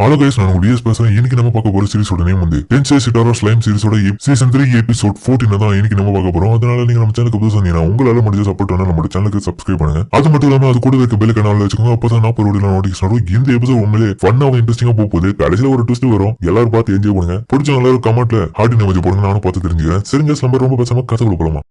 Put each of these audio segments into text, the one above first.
Hello guys, நான் உங்க DS பேசுறேன். இன்னைக்கு நம்ம பார்க்க போற சீரிஸோட நேம் வந்து டென்சை சிட்டாரா ஸ்லைம் சீரிஸோட சீசன் 3 எபிசோட் 14 தான் இன்னைக்கு நம்ம பார்க்க போறோம். அதனால நீங்க நம்ம சேனலுக்கு புதுசா சொன்னீங்கன்னா உங்களால முடிஞ்ச சப்போர்ட் பண்ண நம்ம சேனலுக்கு சப்ஸ்கிரைப் பண்ணுங்க. அது மட்டும் இல்லாம அது கூட இருக்க பெல் கனால வச்சுக்கோங்க. அப்பதான் நான் போற வீடியோ நோட்டிஃபிகேஷன் வரும். இந்த எபிசோட் உண்மையிலே ஃபன்னாவும் இன்ட்ரெஸ்டிங்கா போகுது. கடைசியில ஒரு ட்விஸ்ட் வரும். எல்லாரும் பார்த்து என்ஜாய் பண்ணுங்க. பிடிச்சவங்க எல்லாரும் கமெண்ட்ல ஹார்ட் இமோஜி போடுங்க. நானும் பார்த்து தெரிஞ்சுக்கிறேன். சரிங்க, நம்ம ரொம்ப பேசாம கதை கொடுக்கலாமா?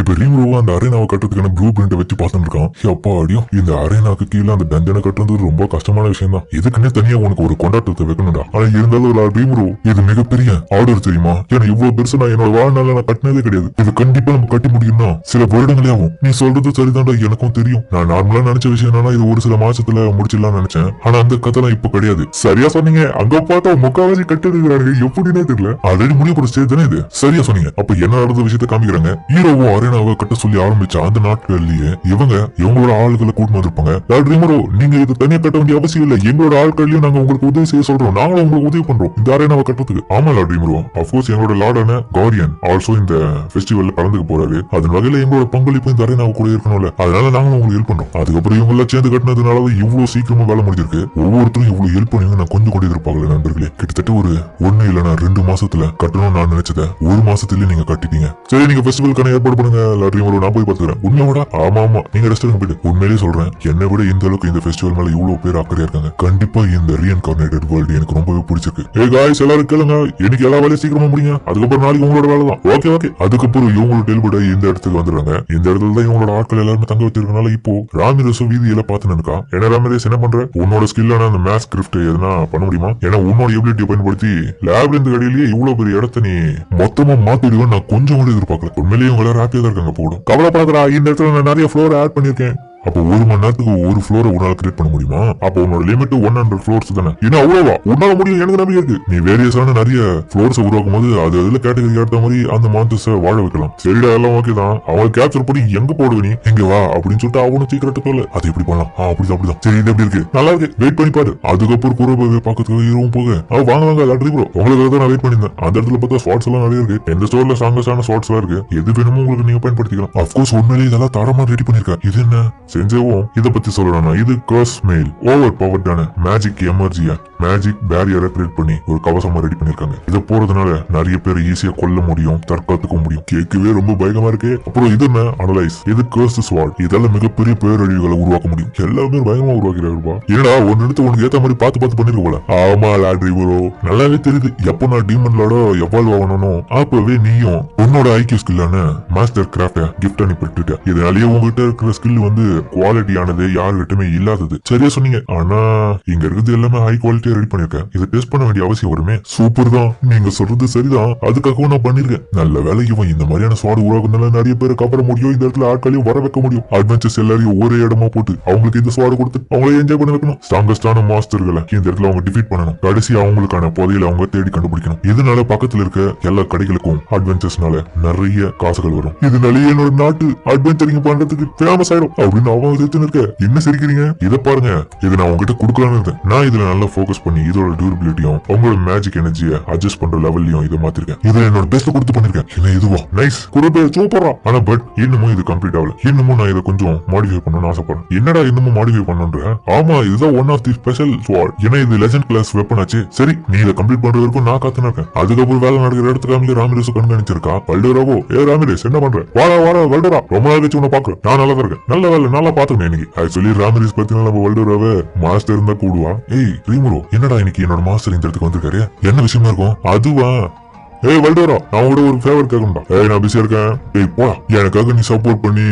இப்ப ரீம்ரோவா அந்த அரேனாவை கட்டுறதுக்கான ப்ளூ பிரிண்ட் வச்சு பார்த்துட்டு இருக்கான். அப்பா அடியும், இந்த அரேனாக்கு கீழே அந்த டஞ்சனை கட்டுறது ரொம்ப கஷ்டமான விஷயம் தான். இதுக்குன்னே தனியா உனக்கு ஒரு கொண்டாட்டத்தை வைக்கணும்டா. ஆனா இருந்தாலும் ஒரு ரீம்ரோ, இது மிகப்பெரிய ஆர்டர் தெரியுமா? ஏன்னா இவ்வளவு பெருசு நான் என்னோட வாழ்நாள நான் கட்டினதே கிடையாது. இது கண்டிப்பா நம்ம கட்டி முடியும்னா சில வருடங்களே ஆகும். நீ சொல்றது சரிதான்டா, எனக்கும் தெரியும். நான் நார்மலா நினைச்ச விஷயம் என்னன்னா இது ஒரு சில மாசத்துல முடிச்சிடலாம் நினைச்சேன். ஆனா அந்த கதைலாம் இப்ப கிடையாது. சரியா சொன்னீங்க. அங்க பார்த்தா முக்காவாசி கட்டி இருக்கிறாங்க. எப்படின்னே தெரியல. ஆல்ரெடி முடிய போற ஸ்டேஜ் தானே இது. சரியா சொன்னீங்க. அப்ப என்ன நடந்த விஷயத்த காமிக்கிறாங்க. ஹீரோவும் அரேனாவை கட்ட சொல்லி ஆரம்பிச்ச அந்த நாட்கள்லயே இவங்களோட ஆளுகளை கூட்டு வந்திருப்பாங்க. ரீமரோ, நீங்க இது தனியா கட்ட வேண்டிய அவசியம் இல்ல. எங்களோட ஆட்களையும் நாங்க உங்களுக்கு உதவி செய்ய சொல்றோம். நாங்களும் உங்களுக்கு உதவி பண்றோம் இந்த அரேனாவை கட்டுறதுக்கு. ஆமா ரீமரோ, அப்கோர்ஸ் எங்களோட லார்டான கார்டியன் ஆல்சோ இந்த ஃபெஸ்டிவல்ல கலந்துக்க போறாரு. அதன் வகையில எங்களோட பங்களிப்பு இந்த அரேனாவை கூட இருக்கணும்ல. அதனால நாங்களும் உங்களுக்கு ஹெல்ப் பண்றோம். அதுக்கப்புறம் இவங்க எல்லாம் சேர்ந்து கட்டினதுனால இவ்வளவு சீக்கிரமா வேலை முடிஞ்சிருக்கு. ஒவ்வொருத்தரும் இவ்வளவு ஹெல்ப் பண்ணுவீங்க நான் கொஞ்சம் கூட எதிர்பார்க்கல நண்பர்களே. கிட்டத்தட்ட ஒரு 1 இல்லைன்னா 2 மாசத்துல கட்டணும் நான் நினைச்சத 1 மாசத்துலயே நீங்க கட்டிட்டீங்க. சரி, நீங்க ஃபெஸ்டிவலுக்கான ஏற்பாடு பண்ணுங்க. நான் போய் பாத்துக்கிறேன். உண்மையோட ஆமா நீங்க ரெஸ்ட் எடுங்க போயிட்டு. உண்மையிலேயே சொல்றேன், என்னை விட இந்த அளவுக்கு இந்த ஃபெஸ்டிவல் மேல இவ்வளவு பேர் அக்கறையா இருக்காங்க. கண்டிப்பா இந்த ரீஇன்கார்னேட்டட் வேர்ல்டு எனக்கு ரொம்பவே பிடிச்சிருக்கு. ஏ காய்ஸ், எல்லாரும் கேளுங்க. எனக்கு எல்லா வேலையும் சீக்கிரமா முடியுங்க. அதுக்கப்புறம் நாளைக்கு உங்களோட வேலை தான். ஓகே. அதுக்கப்புறம் இவங்களோட டெலிபட இந்த இடத்துக்கு வந்துடுறாங்க. இந்த இடத்துல தான் இவங்களோட ஆட்கள் எல்லாருமே தங்க வச்சிருக்கனால இப்போ ராமிரஸும் வீதியில பாத்து நினைக்கா. என்ன ராமிரஸ் என்ன பண்ற? உன்னோட ஸ்கில்லான அந்த மேத்ஸ் ஸ்கிரிப்ட் எதுனா பண்ண முடியுமா? ஏன்னா உன்னோட எபிலிட்டியை பயன்படுத்தி லேப்ல இருந்து கடையிலேயே இவ்வளவு பெரிய இடத்த நீ மொத்தமா மாத்திடுவேன் நான் கொஞ்சம் கூட எதிர்பார்க்கல. உண்மையிலேயே இவங்க எல்லாரும் ஹாப்பியா தான் இருக்காங்க. போடும் கவலைப்படாதடா, இந்த இடத்துல நான் நிறைய ஃப்ளோர் ஆட் பண்ணிருக்கேன். அப்போ 1 மணி நேரத்துக்கு ஒரு ஃப்ளோரை உன்னால கிரியேட் பண்ண முடியுமா? அப்போ உன்னோட லிமிட் 100 ஃப்ளோர்ஸ் தானே. இன்னும் அவ்வளவா? உன்னால முடியும், எனக்கு நம்பிக்கை இருக்கு. நீ வேரியஸான நிறைய ஃப்ளோர்ஸ் உருவாக்கும் போது அதுல கேட்டகரி ஏற்ற மாதிரி அந்த மான்டர்ஸ் வாழ வைக்கலாம். சரிடா, எல்லாம் ஓகே தான். அவன் கேப்சர் பண்ணி எங்க போடுவ நீ? எங்க வா அப்படின்னு சொல்லிட்டு அவனும் சீக்கிரட்டு போல. அது எப்படி பண்ணலாம்? அப்படிதான். சரி, இது எப்படி இருக்கு? நல்லா இருக்கு, வெயிட் பண்ணி பாரு. அதுக்கப்புறம் குரூப் பாக்கிறதுக்கு ஹீரோவும் போக வாங்க லாட்ரி ப்ரோ, உங்களுக்கு தான் நான் வெயிட் பண்ணிருந்தேன். அந்த இடத்துல பார்த்தா ஸ்வாட்ஸ் எல்லாம் நிறைய இருக்கு. எந்த ஸ்டோர்ல ஸ்ட்ராங்கஸ்டான ஸ்வாட்ஸ் எல்லாம் இருக்கு. எது வேணுமோ உங்களுக்கு நீங்க பயன்படுத்திக்கலாம். அப்கோர்ஸ் உண்மையிலேயே இதெல்லாம் தரமா ரெடி பண்ணிருக்கேன். இது என்ன செஞ்சவும் இத பத்தி சொல்லணும்னா இது கர்ஸ் மெயில் ஓவர் பவர்டான மேஜிக் எமர்ஜியா மேஜிக் பேரியரை கிரியேட் பண்ணி ஒரு கவசமா ரெடி பண்ணிருக்காங்க. இதை போறதுனால நிறைய பேர் ஈஸியா கொல்ல முடியும், தற்காத்துக்க முடியும். கேட்கவே ரொம்ப பயங்கரமா இருக்கு. அப்புறம் இது என்ன அனலைஸ், இது கர்ஸ் ஸ்வாட். இதெல்லாம் மிகப்பெரிய பேரழிவுகளை உருவாக்க முடியும். எல்லாமே பயங்கரமா உருவாக்கிறாருப்பா. என்னடா ஒன்னு எடுத்து உனக்கு ஏத்த மாதிரி பார்த்து பண்ணிருக்க போல. ஆமா லாட்ரி ப்ரோ, நல்லாவே தெரியுது. எப்போ நான் டீமன் லார்டோ எவால்வ் ஆகணும் அப்பவே நீயும் உன்னோட ஐக்கிய ஸ்கில்லான மாஸ்டர் கிராஃப்ட கிஃப்ட் பண்ணி பெற்றுட்ட. இதனாலேயே உங்ககிட்ட இருக்கிற ஸ்கில் வந்து குவாலிட்டியானது யாருகிட்டமே இல்லாதது. சரியா சொன்னீங்க. ஆனா இங்க இருக்குது எல்லாமே ஹை குவாலிட்டியா ரெடி பண்ணிருக்கேன். இதை டெஸ்ட் பண்ண வேண்டிய அவசியம் வருமே. சூப்பர் தான், நீங்க சொல்றது சரிதான். அதுக்காகவும் நான் பண்ணிருக்கேன். நல்ல வேலை இவன் இந்த மாதிரியான ஸ்வாட் உருவாக்குனால நிறைய பேரை கவர முடியும். இந்த இடத்துல ஆட்களையும் வர வைக்க முடியும். அட்வென்ச்சர்ஸ் எல்லாரையும் ஒரே இடமா போட்டு அவங்களுக்கு இந்த ஸ்வாட் கொடுத்து அவங்களே என்ஜாய் பண்ண வைக்கணும். ஸ்ட்ராங்கஸ்டான மாஸ்டர்களை இந்த இடத்துல அவங்க டிஃபீட் பண்ணணும். கடைசி அவங்களுக்கான புதையில அவங்க தேடி கண்டுபிடிக்கணும். இதனால பக்கத்துல இருக்க எல்லா கடைகளுக்கும் அட்வென்ச்சர்ஸ்னால நிறைய காசுகள் வரும். இதனால என்னோட நாட்டு அட்வென்ச்சரிங் பண்றதுக்கு ஃபேமஸ் ஆயிடும் அப்படின்னு அவங்க இருக்க. என்ன சிரிக்கிறீங்க? இத பாருங்க, இது நான் உங்ககிட்ட கொடுக்கலான்னு இருந்தேன். நான் இதுல நல்லா போக்கஸ் பண்ணி இதோட டியூரபிலிட்டியும் உங்களோட மேஜிக் எனர்ஜியை அட்ஜஸ்ட் பண்ற லெவல்லையும் இதை மாத்திருக்கேன். இதை என்னோட பெஸ்ட் கொடுத்து பண்ணிருக்கேன். என்ன இதுவா? நைஸ், குரூப் சூப்பரா. ஆனா பட் இன்னமும் இது கம்ப்ளீட் ஆகல. இன்னமும் நான் இதை கொஞ்சம் மாடிஃபை பண்ணணும்னு ஆசைப்படுறேன். என்னடா இன்னமும் மாடிஃபை பண்ணுன்ற? ஆமா, இதுதான் ஒன் ஆஃப் தி ஸ்பெஷல் ஸ்வாட். ஏன்னா இது லெஜண்ட் கிளாஸ் வெப்பன் ஆச்சு. சரி, நீ இதை கம்ப்ளீட் பண்ற வரைக்கும் நான் காத்துனா இருக்கேன். அதுக்கப்புறம் வேலை நடக்கிற இடத்துக்கு ராமிரேஸ் கண்காணிச்சிருக்கா. வல்டராவோ, ஏ ராமிரேஸ் என்ன பண்ற? வாடா வல்டரா, ரொம்ப நாள் கழிச்சு உன்னை பாக்குறேன். நான் நல்லா தான் இருக்கேன். நல்ல வேலை, நல்லா பாத்துக்கணும். இன்னைக்கு ஆக்சுவலி ராமிரேஸ் பத்தினா நம்ம வல்டராவை மாஸ்டர் இருந்தா கூடுவா. ஏய் ரீமரோ, என்னடா இன்னைக்கு என்னோட மாஸ்டர் இந்த இடத்துக்கு வந்திருக்காரு? என்ன விஷயமா இருக்கும்? அதுவா? ஏய் வல்டரா, நான் கூட ஒரு ஃபேவர் கேட்கணும்டா. ஏய் நான் பிஸியா இருக்கேன். ஏய் போடா, எனக்காக நீ சப்போர்ட் பண்ணி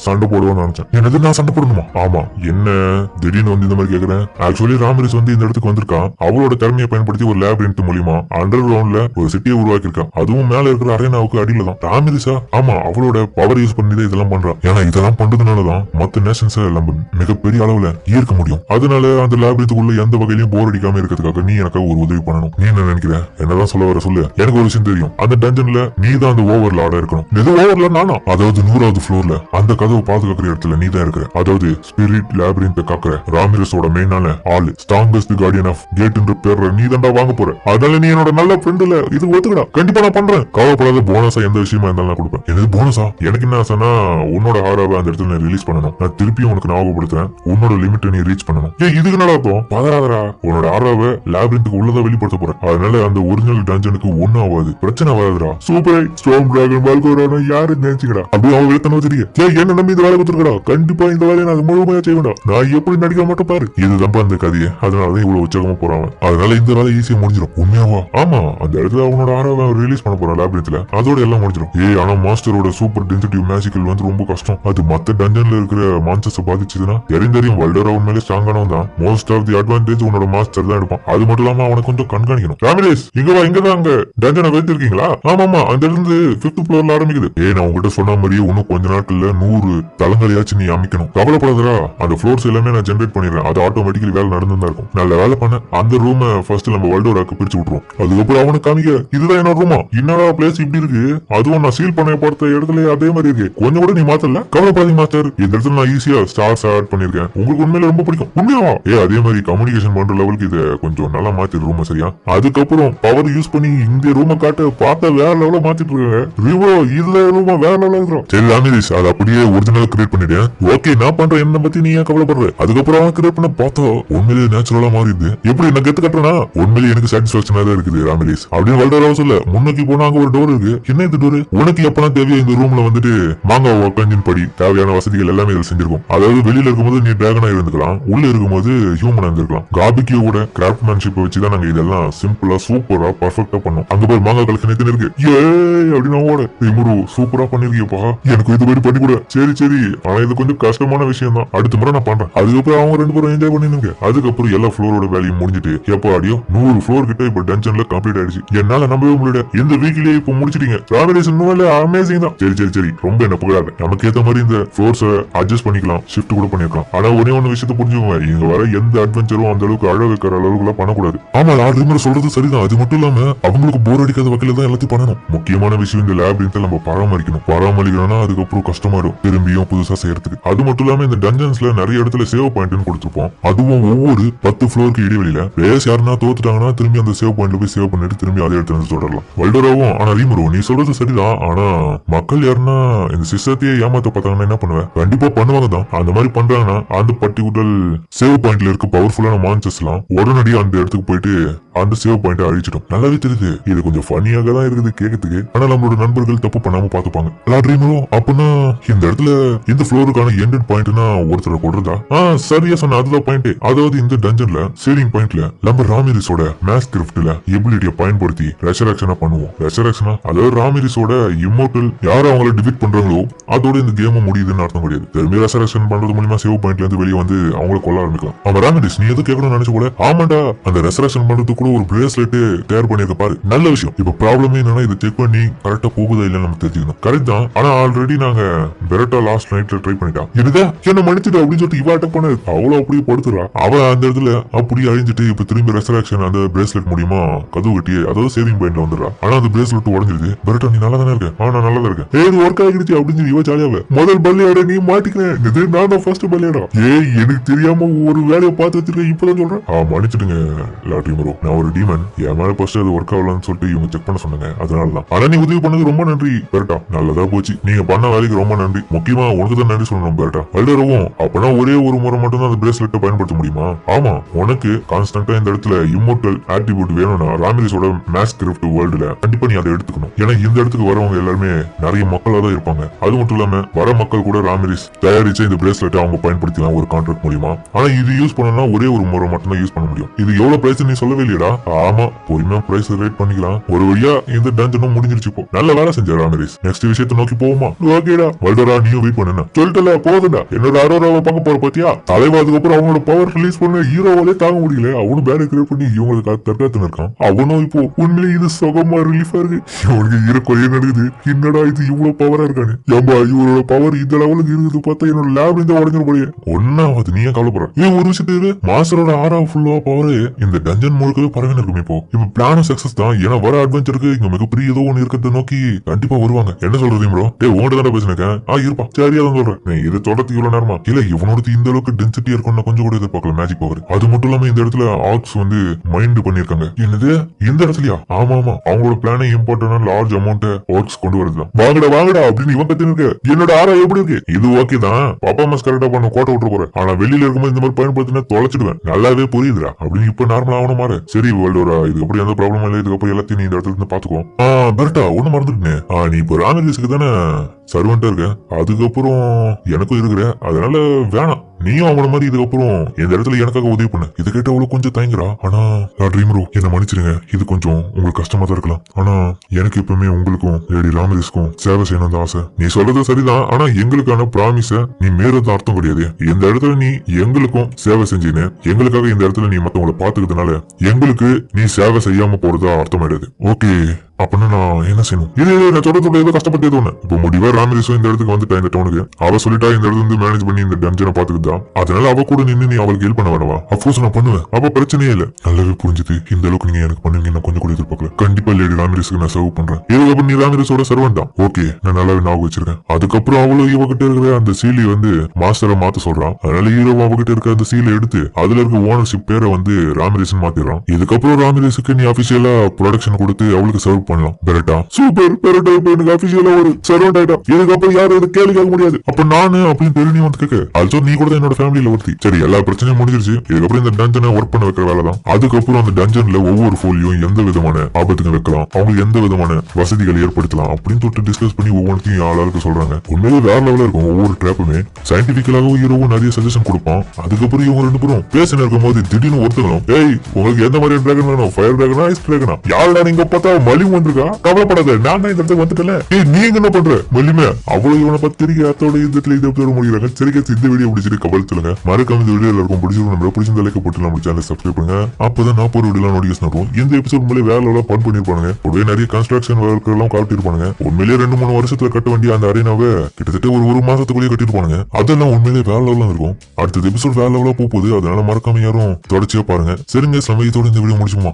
சண்டை போடுவான்னு நினைச்சேன். என்னது, நான் சண்டை போடணுமா? ஆமா. என்ன திடீர்னு வந்து இந்த மாதிரி கேக்குறேன்? ஆக்சுவலி ராமிரேஸ் வந்து இந்த இடத்துக்கு வந்திருக்கான். அவளோட திறமையை பயன்படுத்தி ஒரு லேபிரின்த் மூலியமா அண்டர் கிரவுண்ட்ல ஒரு சிட்டியை உருவாக்கி இருக்கான். அதுவும் மேல இருக்கிற அரேனாவுக்கு அடியில தான். ராமிரேஸா? ஆமா, அவளோட பவர் யூஸ் பண்ணி இதெல்லாம் பண்றான். ஏன்னா இதெல்லாம் பண்றதுனாலதான் மத்த நேஷன்ஸ் நம்ம மிகப்பெரிய அளவுல ஈர்க்க முடியும். அதனால அந்த லேபிரின்த்துக்குள்ள எந்த வகையிலும் போர் அடிக்காம இருக்கிறதுக்காக நீ எனக்காக ஒரு உதவி பண்ணணும். நீ என்ன நினைக்கிற? என்னதான் சொல்ல வர சொல்லு. எனக்கு ஒரு விஷயம் தெரியும். அந்த டஞ்சன்ல நீ தான் அந்த ஓவர்லார்டா இருக்கணும். எது ஓவர்லார்ட் நானா? அதாவது 100வது ஃப்ளோர்ல அந்த கதவை பாதுகாக்கிற இடத்துல நீ தான் இருக்கிற. அதாவது ஸ்பிரிட் லேபிரின்த் காக்குற ராமிரஸோட மெயினான ஆளு, ஸ்ட்ராங்கஸ்ட் கார்டியன் ஆஃப் கேட்ன்ற பேர்ல நீ தான்டா வாங்க போற. அதனால நீ என்னோட நல்ல ஃப்ரெண்ட் இல்ல, இது ஒத்துக்கடா. கண்டிப்பா நான் பண்றேன். கவலைப்படாத, போனஸா எந்த விஷயமா இருந்தாலும் நான் கொடுப்பேன். எனக்கு போனஸா? எனக்கு என்ன ஆசைன்னா உன்னோட ஹாராவை அந்த இடத்துல ரிலீஸ் பண்ணணும். நான் திருப்பியும் உனக்கு ஞாபகப்படுத்துறேன், உன்னோட லிமிட்டை நீ ரீச் பண்ணணும். இதுக்கு என்னடா அர்த்தம்? பதறாதடா, உன்னோட ஹாராவை லேபிரின்த்துக்கு உள்ளதா வெளிப்படுத்த போறேன். அதனால அந்த ஒரிஜினல் டஞ்சனுக்கு ஒண்ணும் ஆகாது, பிரச்சனை வராதுடா. சூப்பர் ஸ்டோம் டிராகன் பால்கோரான யாரு நினைச்சுக்கடா? அப்படியே அவங்க வேத்தன வச்சிருக்க. என்ன நம்பி இந்த வேலை கொடுத்துருக்கடா. கண்டிப்பா இந்த வேலையை நான் முழுமையா செய்வேன்டா. நான் எப்படி நடிக்க மட்டும் பாரு. இதுதான் அந்த கதையை. அதனாலதான் இவ்வளவு உற்சாகமா போறாங்க. அதனால இந்த வேலை ஈஸியா முடிஞ்சிடும். உண்மையாவா? ஆமா, அந்த இடத்துல அவனோட ஹாராவை ரிலீஸ் பண்ண போறான் லேபிரின்த்ல. அதோட எல்லாம் முடிஞ்சிடும். ஆனா மாஸ்டரோட சூப்பர் டென்சிட்டிவ் மேஜிக்கல் வந்து ரொம்ப கஷ்டம். அது மத்த டஞ்சன்ல இருக்கிற மான்ஸ்டர்ஸ் பாதிச்சதுன்னா தெரியும் வல்டரா உண்மையிலே ஸ்ட்ராங்கானவன் தான். மோஸ்ட் ஆஃப் தி அட்வான்டேஜ் உன்னோட மாஸ்டர் தான் எடுப்பான். அது மட்டும் இல்லாம அவனை கொஞ்சம் கண்காணிக்கணும். ராமிரேஸ், இங்கதான் அங்க டஞ்சனை வைத்திருக்கீங்களா? ஆமா, அந்த இருந்து 5th ஃப்ளோர்ல ஆரம்பிக்குது. நான் உங்ககிட்ட சொன்ன மாதிரியே இன்னும் கொஞ்ச நாட்கள்ல 100 தளங்களையாச்சும் நீ அமைக்கணும். கவலைப்படாதரா, அந்த ஃப்ளோர்ஸ் எல்லாமே நான் ஜென்ரேட் பண்ணிடுறேன். அது ஆட்டோமேட்டிக்கலி வேலை நடந்துதான் இருக்கும். நல்ல வேலை பண்ண. அந்த ரூமை ஃபர்ஸ்ட் நம்ம வல்டராக்கு பிரிச்சு விட்டுருவோம். அதுக்கப்புறம் அவனுக்கு காமிக்க இதுதான் என்னோட ரூமா. என்னடா பிளேஸ் இப்படி இருக்கு? அதுவும் நான் சீல் பண்ண பார்த்த இடத்துல அதே மாதிரி இருக்கு. கொஞ்சம் கூட நீ மாத்தல. கவலைப்படாதீங்க மாஸ்டர், இந்த இடத்துல நான் ஈஸியா ஸ்டார்ஸ் ஆட் பண்ணிருக்கேன். உங்களுக்கு உண்மையில ரொம்ப பிடிக்கும். உண்மையாவா? அதே மாதிரி கம்யூனிகேஷன் பண்ற லெவலுக்கு இதை கொஞ்சம் நல்லா மாத்திட்டு ரூம் சரியா. அதுக்கப்புறம் பவர் யூஸ் பண்ணி இந்த ரூமை காட்ட பார்த்த வேற லெவல மாத்திட்டு இருக்காங்க. ரிவோ இதுல ரூமா வேற லெவல இருக்கிறோம். சரி ராமிரேஸ், அதை அப்படியே ஒரிஜினல் கிரியேட் பண்ணிட்டேன். ஓகே, நான் பண்றேன். என்ன பத்தி நீ ஏன் கவலைப்படுற? அதுக்கப்புறம் அவன் கிரியேட் பண்ண பார்த்தா உண்மையிலேயே நேச்சுரலா மாறிடுது. எப்படி என்ன கெத்து கட்டுறனா? உண்மையிலேயே எனக்கு சாட்டிஸ்பாக்சனா தான் இருக்குது ராமிரேஸ். அப்படின்னு வல்டராவ சொல்ல முன்னோக்கி போனா அங்க ஒரு டோர் இருக்கு. என்ன இது டோர்? உனக்கு எப்பனா தேவையோ இந்த ரூம்ல வந்துட்டு மாங்கா ஒர்க்கஞ்சின் படி தேவையான வசதிகள் எல்லாமே இதில் செஞ்சிருக்கும். அதாவது வெளியில இருக்கும்போது நீ டிராகனா இருந்துக்கலாம், உள்ள இருக்கும்போது ஹியூமனா இருந்திருக்கலாம். காபிக்கியோட கிராஃப்ட்மேன்ஷிப் வச்சுதான் நாங்க இதெல்லாம் சிம்பிளா சூப்பரா பர்ஃபெக்டா பண்ணோம். அங்க போய் மாங்கா கலெக்ஷன் எத்தனை இருக்கு அப்படின்னு ஓட திமுரு சூப்பரா பண்ணிருக்கியப்பா, எனக்கு இது மாதிரி பண்ணி கூட. சரி, ஆனா இது கொஞ்சம் கஷ்டமான விஷயம் தான். அடுத்த முறை நான் பண்றேன். அதுக்கப்புறம் அவங்க 2 பேரும் என்ஜாய் பண்ணிருங்க. அதுக்கப்புறம் எல்லா ஃப்ளோரோட வேலையும் முடிஞ்சிட்டு எப்போ அடியோ 100 ஃப்ளோர் கிட்ட இப்ப டென்ஷன்ல கம்ப்ளீட் ஆயிடுச்சு. என்னால நம்பவே முடியல. இந்த வீக்லயே இப்ப முடிச்சிட்டீங்க. ராமிரேஸ் அமேசிங் தான். சரி, ரொம்ப என்ன புகழாது. நமக்கு ஏத்த மாதிரி இந்த ஃப்ளோர்ஸ் அட்ஜஸ்ட் பண்ணிக்கலாம், ஷிஃப்ட் கூட பண்ணிக்கலாம். ஆனா ஒரே ஒண்ணு விஷயத்தை புரிஞ்சுக்கோங்க, இங்க வர எந்த அட்வென்ச்சரும் அந்த அளவுக்கு அழ வைக்கிற அளவுக்கு எல்லாம் பண்ணக்கூடாது. ஆமா, ஆர்டர் சொல்றது சரிதான். அது மட்டும் இல்லாம அவங்களுக்கு போர் அடிக்காத வகையில தான் எல்லாத்தையும் பண்ணணும். முக்கியமான விஷயம் இந்த லேபிரின்த்தை நம்ம பராமரிக்கணும்னா அதுக்கப்புறம் கஷ்டமாயிடும் திரும்பியும் புதுசா செய்யறதுக்கு. அது மட்டும் இல்லாம இந்த டஞ்சன்ஸ்ல நிறைய இடத்துல சேவ் பாயிண்ட் கொடுத்துருப்போம். அதுவும் ஒவ்வொரு 10 ஃப்ளோருக்கு இடைவெளியில பிளேயர்ஸ் யாருன்னா தோத்துட்டாங்கன்னா திரும்பி அந்த சேவ் பாயிண்ட்ல போய் சேவ் பண்ணிட்டு திரும்பி அதே இடத்துல தொடரலாம். வல்டராவும் ஆனா ரீமரோ நீ சொல்றது சரிதான். ஆனா மக்கள் யாருன்னா இந்த சிஸ்டத்தையே ஏமாத்த பார்த்தாங்கன்னா என்ன பண்ணுவேன்? கண்டிப்பா பண்ணுவாங்க தான். அந்த மாதிரி பண்றாங்கன்னா அந்த பர்டிகுலர் சேவ் பாயிண்ட்ல இருக்க பவர்ஃபுல்லான மான்ஸ்டர்ஸ் எல்லாம் உடனடியாக அந்த இடத்துக்கு போயிட்டு அந்த சேவ் பாயிண்ட் அழிச்சிடும். நல்லாவே தெரியுது, இது கொஞ்சம் ஃபனியாக தான் இருக்குது கேட்கறதுக்கு. ஆனா நம்மளோட நண்பர்கள் தப்பு பண்ணாம பாத்துப்பாங்க. அப்படின்னா இந்த இடத்துல இந்த ஃப்ளோருக்கான எண்டட் பாயிண்ட்னா ஒருத்தர கொடுறதா? சரியா சொன்ன, அதுதான் பாயிண்ட். அதாவது இந்த டஞ்சன்ல சேவிங் பாயிண்ட்ல நம்ம ராமிரிஸோட மேஸ் கிரிப்ட்ல எபிலிட்டியை பயன்படுத்தி ரெசரக்ஷனா பண்ணுவோம். ரெசரக்ஷனா அதாவது ராமிரிஸோட இம்மோர்டல் யாரும் அவங்களை டிஃபீட் பண்றாங்களோ அதோட இந்த கேம் முடியுதுன்னு அர்த்தம் கிடையாது. திரும்பி ரெசரக்ஷன் பண்றது மூலமா சேவ் பாயிண்ட்ல இருந்து வெளியே வந்து அவங்களை கொல்ல ஆரம்பிக்கலாம். அவன் ராமிரிஸ் நீ எதுவும் கேட்கணும்னு நினைச்ச கூட ஆமாண்டா அந்த ரெசரக்ஷன் பண்றதுக்கு கூட ஒரு பிரேஸ்லெட் தயார் பண்ணிருக்க பாரு. நல்ல விஷயம். இப்ப ப்ராப்ளமே என்னன்னா இது செக் பண்ணி கரெக்டா போகுதா இல்லன்னு நம்ம தெரிஞ்சுக்கணும். கரெக்ட் தான். ஆனா ஆல்ரெடி நாங்க பெரட்டா லாஸ்ட் நைட்ல ட்ரை பண்ணிட்டான். என்ன மன்னிச்சுட்டு அப்படின்னு சொல்லிட்டு இவ அட்டாக் பண்ணது அவ்வளவு அப்படியே படுத்துறா. அவன் அந்த இடத்துல அப்படியே அழிஞ்சிட்டு இப்ப திரும்பி ரெசரக்ஷன் அந்த பிரேஸ்லெட் மூலியமா கதவு கட்டி அதாவது சேவிங் பாயிண்ட்ல வந்துடுறா. ஆனா அந்த பிரேஸ்லெட் உடஞ்சிருது. பெரட்டா நீ நல்லா தானே இருக்க? நான் நல்லா தான் இருக்கேன். இது ஒர்க் ஆகிடுச்சு அப்படின்னு இவ ஜாலியாவ முதல் பள்ளியாட நீ மாட்டிக்கிறேன். நான் தான் ஃபர்ஸ்ட் பள்ளியாடா. எனக்கு தெரியாம ஒரு வேலையை பார்த்து வச்சிருக்கேன் இப்பதான் சொல்றேன். மன்னிச்சிடுங்க லாட்ரி மரோ, நான் ஒரு டீமன். என் மேல ஃபர்ஸ்ட் அது ஒர்க் ஆகலாம்னு சொல்லிட்டு இவங்க செக் பண்ண சொன்னாங்க. அதனாலதான். ஆனா நீ உதவி பண்ணது ரொம்ப நன்றி பெரட்டா. நல்லதா போச்சு. நீங்க பண்ண வேலைக்கு ரொம்ப நன்றி. முக்கியமா உனக்கு தான் நன்றி சொல்லணும் பெரட்டா. வல்டரவும் அப்பனா ஒரே ஒரு முறை மட்டும் தான் அந்த பிரேஸ்லெட்டை பயன்படுத்த முடியுமா? ஆமா, உனக்கு கான்ஸ்டன்டா இந்த இடத்துல இம்மோர்டல் ஆட்ரிபியூட் வேணும்னா ராமிரிஸோட மேஸ் கிரிப்ட் வேர்ல்டுல கண்டிப்பா நீ அதை எடுத்துக்கணும். ஏன்னா இந்த இடத்துக்கு வரவங்க எல்லாருமே நிறைய மக்களா தான் இருப்பாங்க. அது மட்டும் இல்லாம வர மக்கள் கூட ராமிரிஸ் தயாரிச்ச இந்த பிரேஸ்லெட்டை அவங்க பயன்படுத்திக்கலாம் ஒரு கான்ட்ராக்ட் மூலியமா. ஆனா இது யூஸ் பண்ணனா ஒரே ஒரு முறை மட்டும் தான் யூஸ் பண்ண முடியும். இது எவ்வளவு பிரைஸ் நீ சொல்லவே இல்லையடா? ஆமா, பொறுமையா பிரைஸ் ரேட் பண்ணிக்கலாம். ஒரு வழியா இந்த டஞ்சனும் முடிஞ்சிருச்சு. போ நல்ல வேலை செஞ்ச ராமிரிஸ். நெக்ஸ்ட் விஷயத்தை நோக்கி போவோமா? ஓகேடா வல்டரா, நீயும் வெயிட் பண்ணுன சொல்லிட்டல போதுடா. என்னோட அரோராவை பார்க்க போற பாத்தியா? தலைவாதுக்கு அப்புறம் அவனோட பவர் ரிலீஸ் பண்ண ஹீரோவாலே தாங்க முடியல. அவனும் பேரை கிரியேட் பண்ணி இவங்களுக்கு தற்காத்துன்னு இருக்கான். அவனும் இப்போ உண்மையிலே இது சுகமா ரிலீஃபா இருக்கு. இவனுக்கு இறக்கொலையே நடக்குது. என்னடா இது இவ்வளவு பவரா இருக்கானு? ஏம்பா இவரோட பவர் இந்த லெவலுக்கு இருக்குது பார்த்தா என்னோட லேப் இந்த உடஞ்சிட முடியும். ஒன்னாவது நீ ஏன் கவலைப்படுற? ஒரு விஷயத்துக்கு மாஸ்டரோட ஆறா ஃபுல்லா பவர் இந்த டஞ்சன் முழுக்கவே பரவின இருக்கும். இப்போ பிளான சக்சஸ் தான். ஏன்னா வர அட்வென்ச்சருக்கு இங்க மிகப்பெரிய ஏதோ ஒண்ணு இருக்கிறத நோக்கி கண்டிப்பா வருவாங்க. என்ன சொல்றது ப்ரோ? உன்கிட்ட தானே பேசினேன். இருப்பா, சரியா தான் சொல்றேன். நீ இது தொடர்ந்து இவ்வளவு நேரமா இல்ல, இவனோட இந்த அளவுக்கு டென்சிட்டியா இருக்கும்னு கொஞ்சம் கூட எதிர்பார்க்கல மேஜிக் பவர். அது மட்டும் இல்லாம இந்த இடத்துல ஆர்க்ஸ் வந்து மைண்ட் பண்ணிருக்காங்க. என்னது இந்த இடத்துலயா? ஆமா ஆமா, அவங்களோட பிளானே இம்பார்ட்டன்ட் லார்ஜ் அமௌண்ட் ஆர்க்ஸ் கொண்டு வரதுதான். வாங்கடா வாங்கடா அப்படின்னு இவன் கத்தின்னு இருக்கு. என்னோட ஆரா எப்படி இருக்கு? இது ஓகே தான், பர்ஃபார்மன்ஸ் கரெக்டா பண்ண கோட்டை விட்டு போறேன். ஆனா வெளியில இருக்கும்போது இந்த மாதிரி பயன்படுத்தினா தொலைச்சிடுவேன். நல்லாவே புரியுதுடா அப்படின்னு இப்ப நார்மல் ஆகணும் மாறு. சரி வேர்ல்டோரா, இதுக்கப்புறம் எந்த ப்ராப்ளமும் இல்லை. இதுக்கப்புறம் எல்லாத்தையும் நீ இந்த இடத்துல இருந்து பாத்துக்கோ. பெர்ட்டா ஒண்ணு மறந்துட்டேன். நீ இப்போ ராமரிஸ்க்கு தானே சர்வெண்டா இருக்க, அதுக்கப்புறம் எனக்கும் இருக்கிற, அதனால வேணாம் நீயும் அவன மாதிரி இதுக்கப்புறம் இந்த இடத்துல எனக்காக உதவி பண்ணு. இதை கேட்ட அவளுக்கு கொஞ்சம் தயங்குறா. ஆனா ட்ரீமரோ என்ன மன்னிச்சிருங்க, இது கொஞ்சம் உங்களுக்கு கஷ்டமா தான் இருக்கலாம். ஆனா எனக்கு எப்பவுமே உங்களுக்கும் லேடி ராமரிஸ்க்கும் சேவை செய்யணும் தான் ஆசை. நீ சொல்றது சரிதான், ஆனா எங்களுக்கான ப்ராமிஸ நீ மீறது அர்த்தம் கிடையாது. இந்த இடத்துல நீ எங்களுக்கும் சேவை செஞ்சின்னு எங்களுக்காக இந்த இடத்துல நீ மத்தவங்களை பாத்துக்கிறதுனால எங்களுக்கு நீ சேவை செய்யாம போறதா அர்த்தம் ஆயிடுது. ஓகே, அப்படின்னு நான் என்ன செய்யணும்? இது நான் சொல்றது ஏதோ கஷ்டப்பட்டு ஒண்ணு. இப்போ முடிவா ராமரிஸும் இந்த இடத்துக்கு வந்துட்டா இந்த டவுனுக்கு. அவ சொல்லிட்டா இந்த இடத்துல இருந்து மேனேஜ் பண்ணி இந்த டஞ்சனை பாத்துக்கிட்டா. அதனால அவ கூட நின்று நீ அவளுக்கு ஹெல்ப் பண்ண வேணவா? அப்கோர்ஸ் நான் பண்ணுவேன், அப்ப பிரச்சனையே இல்ல. நல்லாவே புரிஞ்சுது, இந்த அளவுக்கு நீங்க எனக்கு பண்ணுவீங்க நான் கொஞ்சம் கூட எதிர்பார்க்கல. கண்டிப்பா லேடி ராமரிஸ்க்கு நான் சர்வ் பண்றேன். இதுக்கப்புறம் நீ ராமரிஸோட சர்வன் தான். ஓகே, நான் நல்லாவே ஞாபகம் வச்சிருக்கேன். அதுக்கப்புறம் அவளும் இவகிட்ட இருக்கிற அந்த சீலி வந்து மாஸ்டரை மாத்த சொல்றான். அதனால ஹீரோ அவகிட்ட இருக்க அந்த சீலை எடுத்து அதுல இருக்க ஓனர்ஷிப் பேரை வந்து ராமரிஸ் மாத்திடுறான். இதுக்கப்புறம் ராமரிஸுக்கு நீ அபிஷியலா ப்ரொடக்ஷன் கொடுத்து அவளுக்கு சர்வ் பண்ணலாம். பெரட்டா சூப்பர், பெரட்டா இப்ப எனக்கு அபிஷியலா ஒரு சர்வன்ட் ஆயிட்டா. இதுக்கப்புறம் யாரும் இது கேள்வி கேட்க முடியாது. அப்ப நானு அப்படின்னு தெரியும் நீ வந்து கேட்க. ஆல்சோ நீ கூட என்னோட ஃபேமிலியில ஒருத்தி. சரி, எல்லா பிரச்சனையும் முடிஞ்சிருச்சு. இதுக்கப்புறம் இந்த டஞ்சனை ஒர்க் பண்ண வைக்கிற வேலை தான். அதுக்கப்புறம் அந்த டஞ்சன்ல ஒவ்வொரு ஃபோலியும் எந்த விதமான ஆபத்துங்க வைக்கலாம், அவங்களுக்கு எந்த விதமான வசதிகள் ஏற்படுத்தலாம் அப்படின்னு தொட்டு டிஸ்கஸ் பண்ணி ஒவ்வொன்றையும் ஆளாளுக்கு சொல்றாங்க. உண்மையிலே வேற லெவல இருக்கும். ஒவ்வொரு ட்ராப்புமே சயின்டிபிக்கலாகவும் ஹீரோவும் நிறைய சஜஷன் கொடுப்பான். அதுக்கப்புறம் இவங்க ரெண்டு பேரும் பேசின இருக்கும் போது திடீர்னு ஒருத்தங்களும், ஏய் உங்களுக்கு எந்த மாதிரி டிராகன் வேணும்? ஃபயர் டிராகனா ஐஸ் டிராகனா? யாருடா நீங்க பார்த்தா மலிவு வந்திருக்கா? கவலைப்படாத, நான் தான் இந்த இடத்துக்கு வந்துட்டல. ஏய் நீங்க என்ன பண்ற மலிமே? அவ்வளவு இவனை பத்தி தெரியும். அத்தோட இந்த இதோட முடிக்கிறாங்க. சரி, இந்த வீடியோ பிடிச்சிட்டு கவலை சொல்லுங்க. மறக்காம இந்த வீடியோ எல்லாருக்கும் பிடிச்சிருக்கும். நம்ம பிடிச்சிருந்த லைக் போட்டு நம்ம சேனல் சப்ஸ்கிரைப் பண்ணுங்க. அப்பதான் நான் போற வீடியோ நோட்டிஃபிகேஷன் வரும். இந்த எபிசோட் மேலே வேலை எல்லாம் பண் பண்ணிருப்பானுங்க. உடனே நிறைய கன்ஸ்ட்ரக்ஷன் ஒர்க் எல்லாம் காட்டிருப்பானுங்க. உண்மையிலேயே 2-3 வருஷத்துல கட்ட வேண்டிய அந்த அரேனாவை கிட்டத்தட்ட ஒரு மாசத்துக்குள்ளேயே கட்டிருப்பானுங்க. அதெல்லாம் உண்மையிலேயே வேலை லெவலாம் இருக்கும். அடுத்த எபிசோட் வேலை லெவலா போகுது. அதனால மறக்காம யாரும் தொடர்ச்சியா பாருங்க. சரிங்க, சமயத்தோட இந்த வீடியோ முடிச்சுமா.